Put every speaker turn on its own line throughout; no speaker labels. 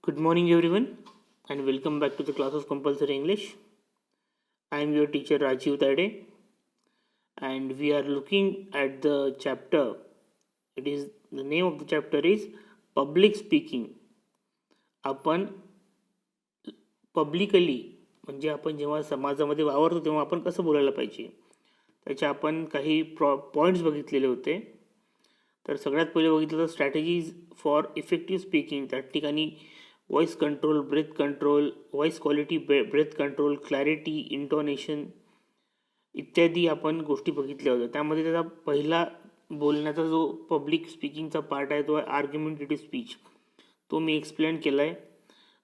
Good morning, everyone, and welcome back to the class of compulsory English. I am your teacher Rajiv Tade, and we are looking at the chapter. The name of the chapter is public speaking. आपण publicly म्हणजे आपण जेव्हा समाजामध्ये वावरतो तेव्हा आपण कसं बोलायला पाहिजे त्याचे आपण काही पॉईंट्स बघितलेले होते. तर सगळ्यात पहिले बघितलं तर स्ट्रॅटेजीज फॉर इफेक्टिव्ह स्पीकिंग. त्या ठिकाणी voice control, breath control, voice quality, breath control, clarity, intonation इत्यादी आपण गोष्टी बघितल्या होत्या. त्यामध्ये त्याचा पहिला बोलण्याचा जो पब्लिक स्पीकिंगचा पार्ट आहे तो आहे आर्ग्युमेंटेटिव्ह स्पीच. तो मी एक्सप्लेन केला आहे.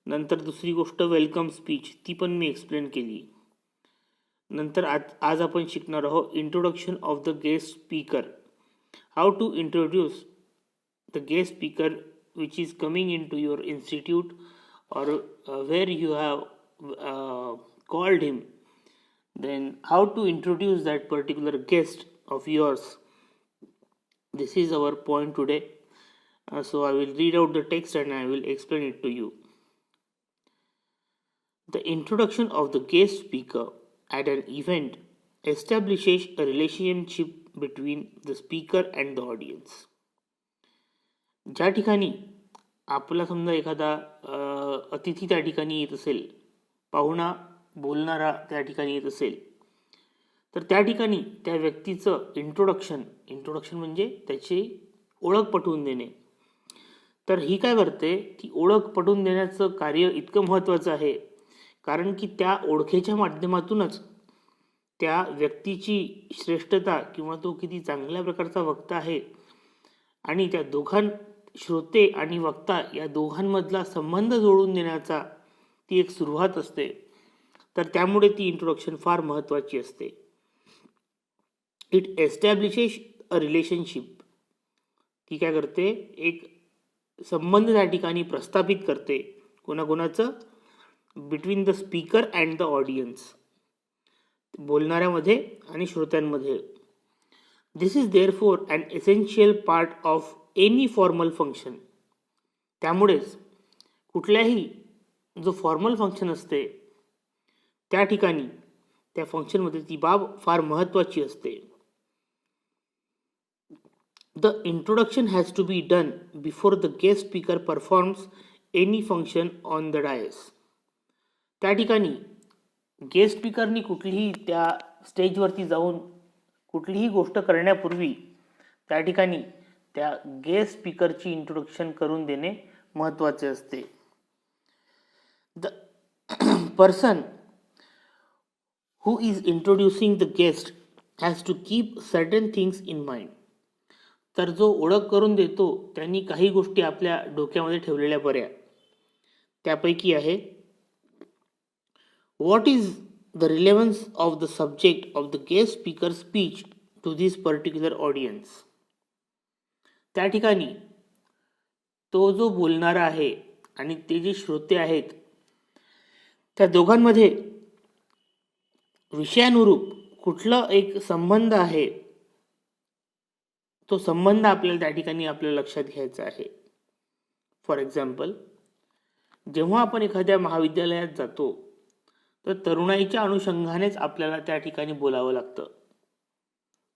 नंतर दुसरी गोष्ट वेलकम स्पीच, ती पण मी एक्सप्लेन केली. नंतर आज आपण शिकणार आहोत introduction of the guest speaker. How to introduce the guest speaker which is coming into your institute or where you have called him. Then how to introduce that particular guest of yours. This is our point today. So I will read out the text and I will explain it to you. The introduction of the guest speaker at an event establishes a relationship between the speaker and the audience. ज्या ठिकाणी आपला समजा एखादा अतिथी त्या ठिकाणी येत असेल, पाहुणा बोलणारा त्या ठिकाणी येत असेल, तर त्या ठिकाणी त्या व्यक्तीचं इंट्रोडक्शन म्हणजे त्याची ओळख पटवून देणे. तर ही काय करते, ती ओळख पटवून देण्याचं कार्य इतकं महत्त्वाचं आहे कारण की त्या ओळखेच्या माध्यमातूनच त्या व्यक्तीची श्रेष्ठता किंवा तो किती चांगल्या प्रकारचा वक्ता आहे आणि त्या श्रोते आणि वक्ता या दोघांमधला संबंध जोडून देण्याचा ती एक सुरुवात असते. तर त्यामुळे ती इंट्रोडक्शन फार महत्त्वाची असते. It establishes a relationship. ती काय करते, एक संबंध त्या ठिकाणी प्रस्थापित करते. कोणाकोणाचं? Between the speaker and the audience, बोलणाऱ्यामध्ये आणि श्रोत्यांमध्ये. This is therefore an essential part of any formal function. त्यामुळेच कुठल्याही जो फॉर्मल फंक्शन असते त्या ठिकाणी त्या फंक्शनमध्ये ती बाब फार महत्त्वाची असते. The introduction has to be done before the guest speaker performs any function on the dais. त्या ठिकाणी गेस्ट स्पीकरनी कुठलीही त्या स्टेजवरती जाऊन कुठलीही गोष्ट करण्यापूर्वी त्या ठिकाणी त्या गेस्ट स्पीकरची इंट्रोडक्शन करून देणे महत्त्वाचे असते. The person who is introducing the guest has to keep certain things in mind. तर जो ओळख करून देतो त्यांनी काही गोष्टी आपल्या डोक्यामध्ये ठेवलेल्या बऱ्या. त्यापैकी आहे, what is the relevance of the subject of the guest speaker speech to this particular audience. त्या ठिकाणी तो जो बोलणारा आहे आणि ते जे श्रोते आहेत त्या दोघांमध्ये विषयानुरूप कुठला एक संबंध आहे, तो संबंध आपल्याला त्या ठिकाणी आपल्या लक्षात घ्यायचा आहे. फॉर एक्झाम्पल, जेव्हा आपण एखाद्या महाविद्यालयात जातो तर तरुणाईच्या अनुषंगानेच आपल्याला त्या ठिकाणी बोलावं लागतं.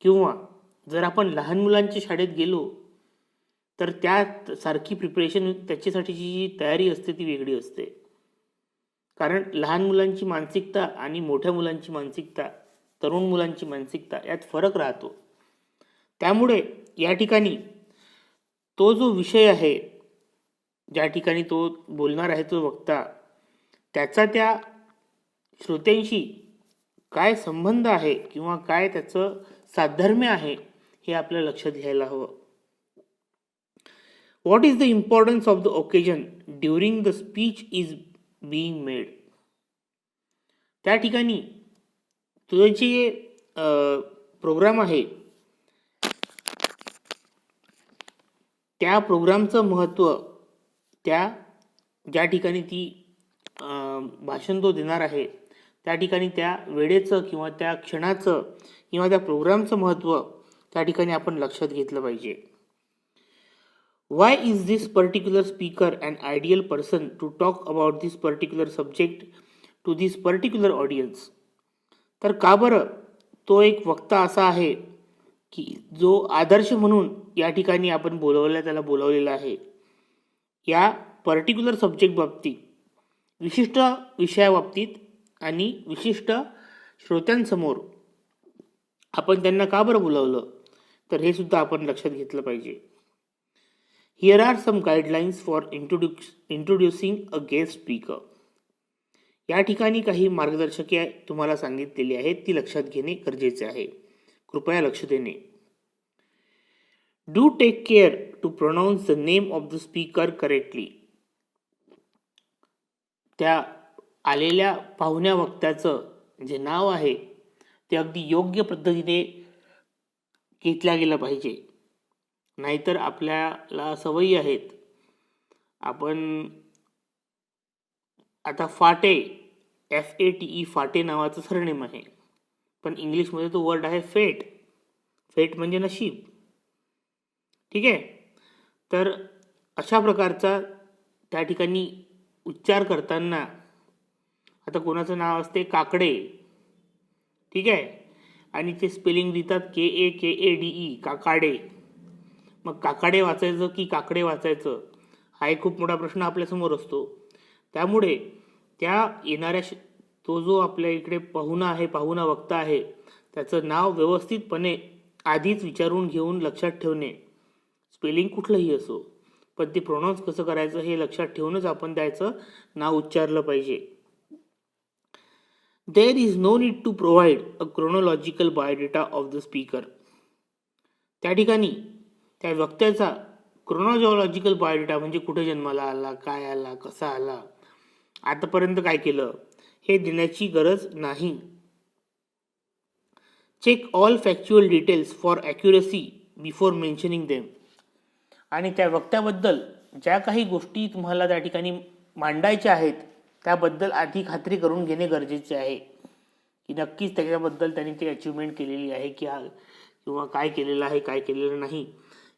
किंवा जर आपण लहान मुलांच्या शाळेत गेलो तर त्या सारखी प्रिपरेशन, त्याच्यासाठीची जी तयारी असते ती वेगळी असते. कारण लहान मुलांची मानसिकता आणि मोठ्या मुलांची मानसिकता, तरुण मुलांची मानसिकता यात फरक राहतो. त्यामुळे या ठिकाणी तो जो विषय आहे, ज्या ठिकाणी तो बोलणार आहे तो वक्ता, त्याचा त्या श्रोत्यांशी काय संबंध आहे किंवा काय त्याचं साधर्म्य आहे हे आपल्याला लक्षात घ्यायला हवं. What is the importance of the occasion during the speech is being made. त्या ठिकाणी तुझं जे प्रोग्राम आहे त्या प्रोग्रामचं महत्त्व, त्या ज्या ठिकाणी ती भाषण तो देणार आहे त्या ठिकाणी त्या वेळेचं किंवा त्या क्षणाचं किंवा त्या प्रोग्रामचं महत्त्व त्या ठिकाणी आपण लक्षात घेतलं पाहिजे. Why is this particular speaker and ideal person to talk about this particular subject to this particular audience. तर का बरं तो एक वक्ता असा आहे की जो आदर्श म्हणून या ठिकाणी आपण त्याला बोलवलेला आहे. या पर्टिक्युलर सब्जेक्ट बाबतीत, विशिष्ट विषयाबाबतीत आणि विशिष्ट श्रोत्यांसमोर आपण त्यांना का बरं बोलावलं, तर हे सुद्धा आपण लक्षात घेतलं पाहिजे. Here are some guidelines for introducing a guest speaker. या ठिकाणी काही मार्गदर्शके तुम्हाला सांगितलेली आहेत, ती लक्षात घेणे गरजेचे आहे. कृपया लक्ष देणे. Do take care to pronounce the name of the speaker correctly. त्या आलेल्या पाहुण्या वक्त्याचं जे नाव आहे ते अगदी योग्य पद्धतीने घेतल्या गेलं पाहिजे. नाहीतर आपल्याला सवयी आहेत. आपण आता फाटे, FATE, फाटे नावाचं सरनेम आहे, पण इंग्लिशमध्ये तो वर्ड आहे फेट. फेट म्हणजे नशीब. ठीक आहे. तर अशा प्रकारचा त्या ठिकाणी उच्चार करताना आता कोणाचं नाव असते काकडे, ठीक आहे, आणि ते स्पेलिंग लिहितात KAKADE, काकाडे. मग काकाडे वाचायचं की काकडे वाचायचं, हा एक खूप मोठा प्रश्न आपल्यासमोर असतो. त्यामुळे त्या येणाऱ्या तो जो आपल्या इकडे पाहुणा वक्ता आहे, त्याचं नाव व्यवस्थितपणे आधीच विचारून घेऊन लक्षात ठेवणे. स्पेलिंग कुठलंही असो, पण ते प्रोनाऊन्स कसं करायचं हे लक्षात ठेवूनच आपण त्याचं नाव उच्चारलं पाहिजे. There is no need to provide a chronological biodata of the speaker. त्या ठिकाणी त्या वक्त्याचा क्रोनॉलॉजिकल बायोडेटा म्हणजे कुठे जन्माला आला, काय आला, कसा आला, आतापर्यंत काय केलं, हे देण्याची गरज नाही. Check all factual details for accuracy before mentioning them. आणि त्या वक्त्याबद्दल ज्या काही गोष्टी तुम्हाला त्या ठिकाणी मांडायच्या आहेत त्याबद्दल आधी खात्री करून घेणे गरजेचे आहे की नक्कीच त्याच्याबद्दल त्यांनी ते अचिव्हमेंट केलेली आहे की किंवा काय केलेलं आहे, काय केलेलं नाही,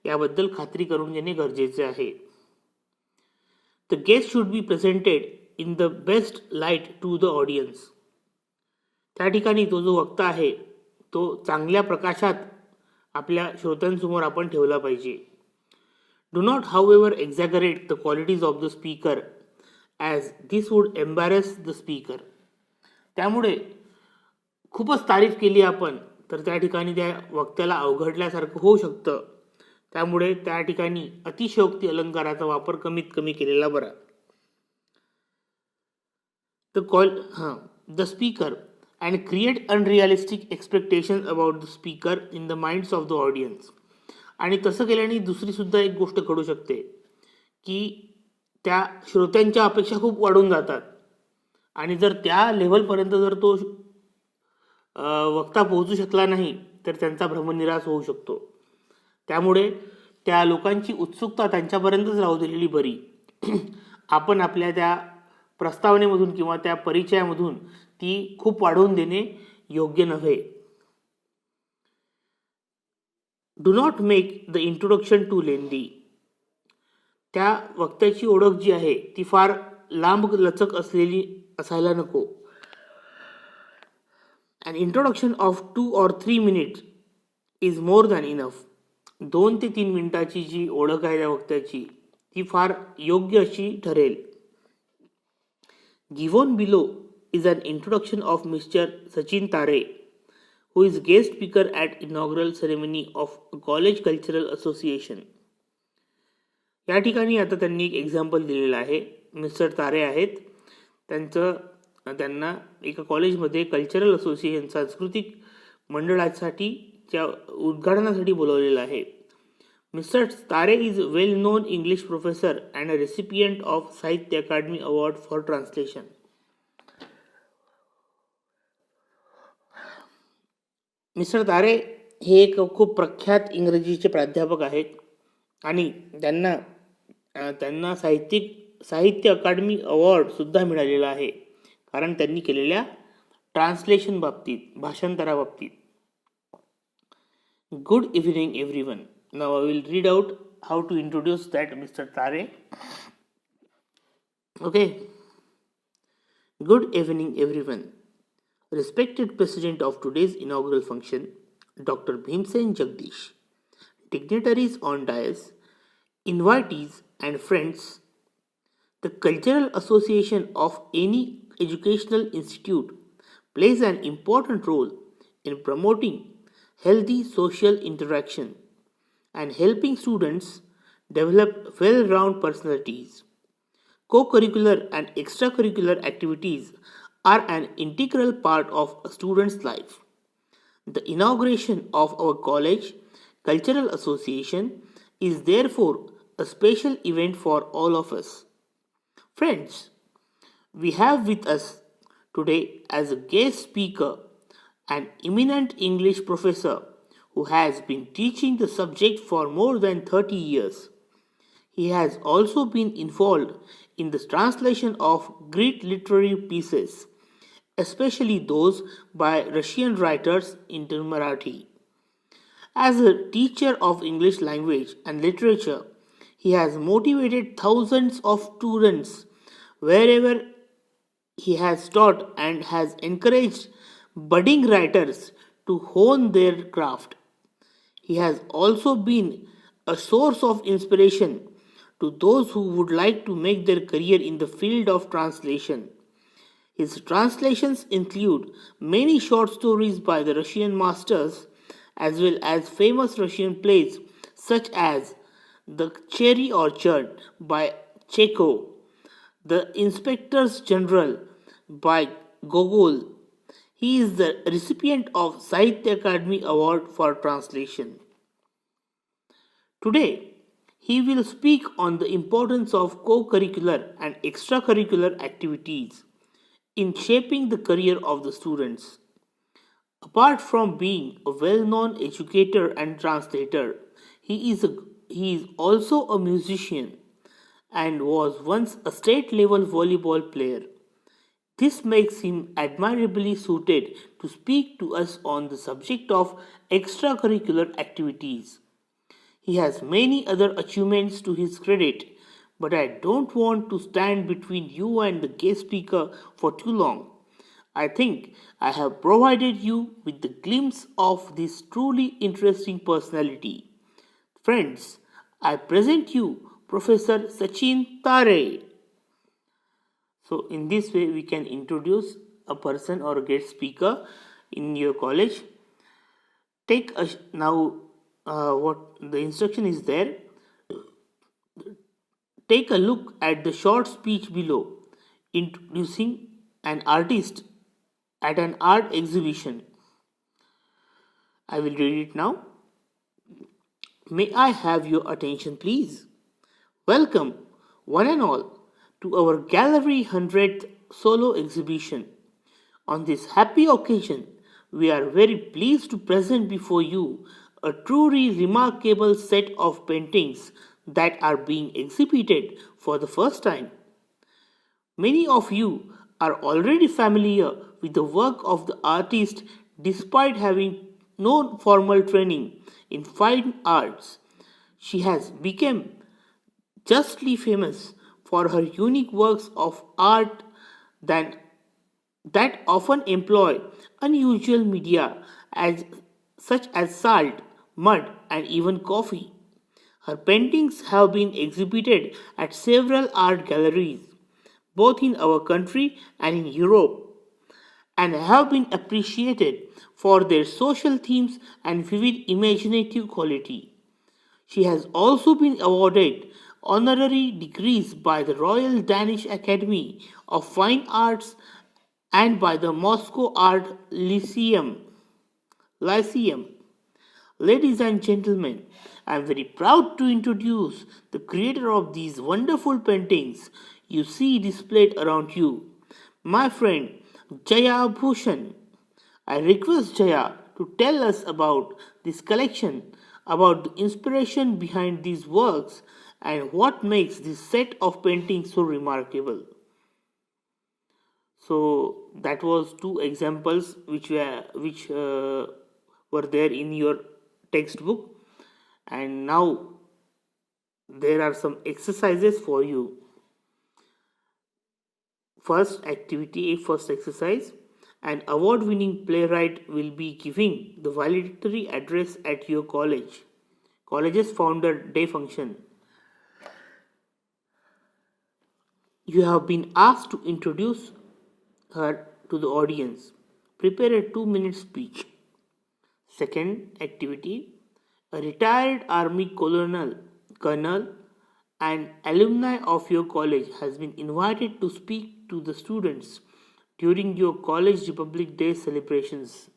याबद्दल खात्री करून घेणे गरजेचे आहे. The guest should be presented in the best light to the audience. त्या ठिकाणी तो जो वक्ता आहे तो चांगल्या प्रकाशात आपल्या श्रोत्यांसमोर आपण ठेवला पाहिजे. Do not, however, exaggerate the qualities of the speaker as this would embarrass the speaker. त्यामुळे खूपच तारीफ केली आपण तर त्या ठिकाणी त्या वक्त्याला अवघडल्यासारखं होऊ शकतं. त्यामुळे त्या ठिकाणी अतिशयोक्ती अलंकाराचा वापर कमीत कमी केलेला बरा. The speaker and create unrealistic expectations about the speaker in the minds of the audience. आणि तसं केल्याने दुसरीसुद्धा एक गोष्ट घडू शकते की त्या श्रोत्यांच्या अपेक्षा खूप वाढून जातात आणि जर त्या लेव्हलपर्यंत जर तो वक्ता पोहोचू शकला नाही तर त्यांचा भ्रमनिरास होऊ शकतो. त्यामुळे त्या लोकांची उत्सुकता त्यांच्यापर्यंतच राहू दिलेली बरी. आपण आपल्या त्या प्रस्तावनेमधून किंवा त्या परिचयामधून ती खूप वाढवून देणे योग्य नव्हे. Do not make the introduction too lengthy. त्या वक्त्याची ओळख जी आहे ती फार लांब लचक असलेली असायला नको. An introduction of 2 or 3 minutes is more than enough. 2 ते 3 मिनिटाची जी ओळख आहे त्या वक्त्याची ती फार योग्य अशी ठरेल. Given below is an introduction of mister Sachin Tare who is guest speaker at inaugural ceremony of college cultural association. या ठिकाणी आता त्यांनी एक एक्झाम्पल दिलेलं आहे. मिस्टर तारे आहेत, त्यांना एका कॉलेजमध्ये कल्चरल असोसिएशन सांस्कृतिक मंडळासाठी च्या उद्घाटनासाठी बोलवलेलं आहे. मिस्टर तारे is well known English professor and a recipient of साहित्य अकादमी अवॉर्ड फॉर ट्रान्सलेशन. मिस्टर तारे हे एक खूप प्रख्यात इंग्रजीचे प्राध्यापक आहेत आणि त्यांना साहित्य अकादमी अवॉर्डसुद्धा मिळालेला आहे कारण त्यांनी केलेल्या ट्रान्सलेशन बाबतीत, भाषांतराबाबतीत. Good evening everyone. Now I will read out how to introduce that Mr. Tare. Okay. Good evening, everyone. Respected President of today's inaugural function, Dr. Bhimsen Jagdish, dignitaries on dais, invitees, and friends, the cultural association of any educational institute plays an important role in promoting healthy social interaction and helping students develop well rounded personalities. Co curricular and extracurricular activities are an integral part of a student's life. The inauguration of our college cultural association is therefore a special event for all of us. Friends, we have with us today as a guest speaker an eminent English professor who has been teaching the subject for more than 30 years. He has also been involved in the translation of great literary pieces, especially those by Russian writers into Marathi. As a teacher of English language and literature, he has motivated thousands of students wherever he has taught and has encouraged budding writers to hone their craft. He has also been a source of inspiration to those who would like to make their career in the field of translation. His translations include many short stories by the Russian masters as well as famous Russian plays such as The Cherry Orchard by Chekhov, The Inspectors General by Gogol. He is the recipient of Sahitya Akademi Award for Translation. Today, he will speak on the importance of co curricular and extracurricular activities in shaping the career of the students. Apart from being a well known educator and translator, he is also a musician and was once a state level volleyball player. This makes him admirably suited to speak to us on the subject of extracurricular activities. He has many other achievements to his credit, but I don't want to stand between you and the guest speaker for too long. I think I have provided you with the glimpse of this truly interesting personality. Friends, I present you Professor Sachin Tare. So, in this way, we can introduce a person or a guest speaker in your college. Take a now what the instruction is there. Take a look at the short speech below, introducing an artist at an art exhibition. I will read it now. May I have your attention, please? Welcome, one and all, to our Gallery 100th solo exhibition. On this happy occasion, we are very pleased to present before you a truly remarkable set of paintings that are being exhibited for the first time. Many of you are already familiar with the work of the artist despite having no formal training in fine arts. She has become justly famous for her unique works of art than, that often employ unusual media as, such as salt, mud, and even coffee. Her paintings have been exhibited at several art galleries, both in our country and in Europe, and have been appreciated for their social themes and vivid imaginative quality. She has also been awarded honorary degrees by the Royal Danish Academy of Fine Arts and by the Moscow Art Lyceum. Ladies and gentlemen, I am very proud to introduce the creator of these wonderful paintings you see displayed around you, my friend Jaya Bhushan. I request Jaya to tell us about this collection, about the inspiration behind these works, and what makes this set of paintings so remarkable. So that was two examples which were there in your textbook, and now there are some exercises for you. First exercise, an award-winning playwright will be giving the valedictory address at your college's founder day function. You have been asked to introduce her to the audience. Prepare a 2-minute speech. Second activity, a retired army colonel and alumni of your college has been invited to speak to the students during your college Republic Day celebrations.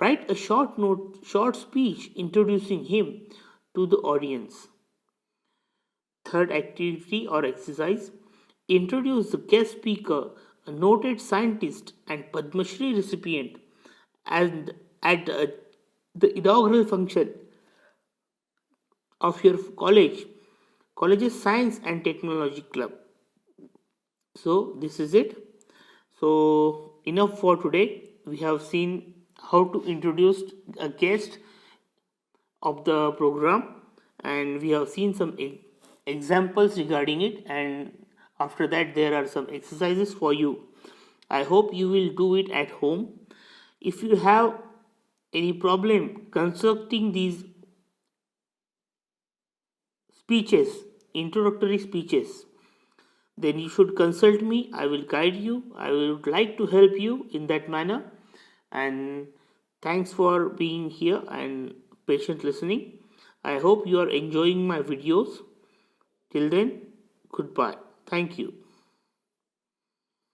Write a short speech introducing him to the audience. Third activity or exercise, introduce the guest speaker, a noted scientist and Padma Shri recipient, and at the inaugural function of your college's science and technology club. So this is it. So enough for today. We have seen how to introduce a guest of the program, and we have seen some examples regarding it, and after that there are some exercises for you. I hope you will do it at home. If you have any problem constructing these introductory speeches, then you should consult me. I will guide you. I would like to help you in that manner. And thanks for being here and patient listening. I hope you are enjoying my videos. Till then, goodbye. Thank you.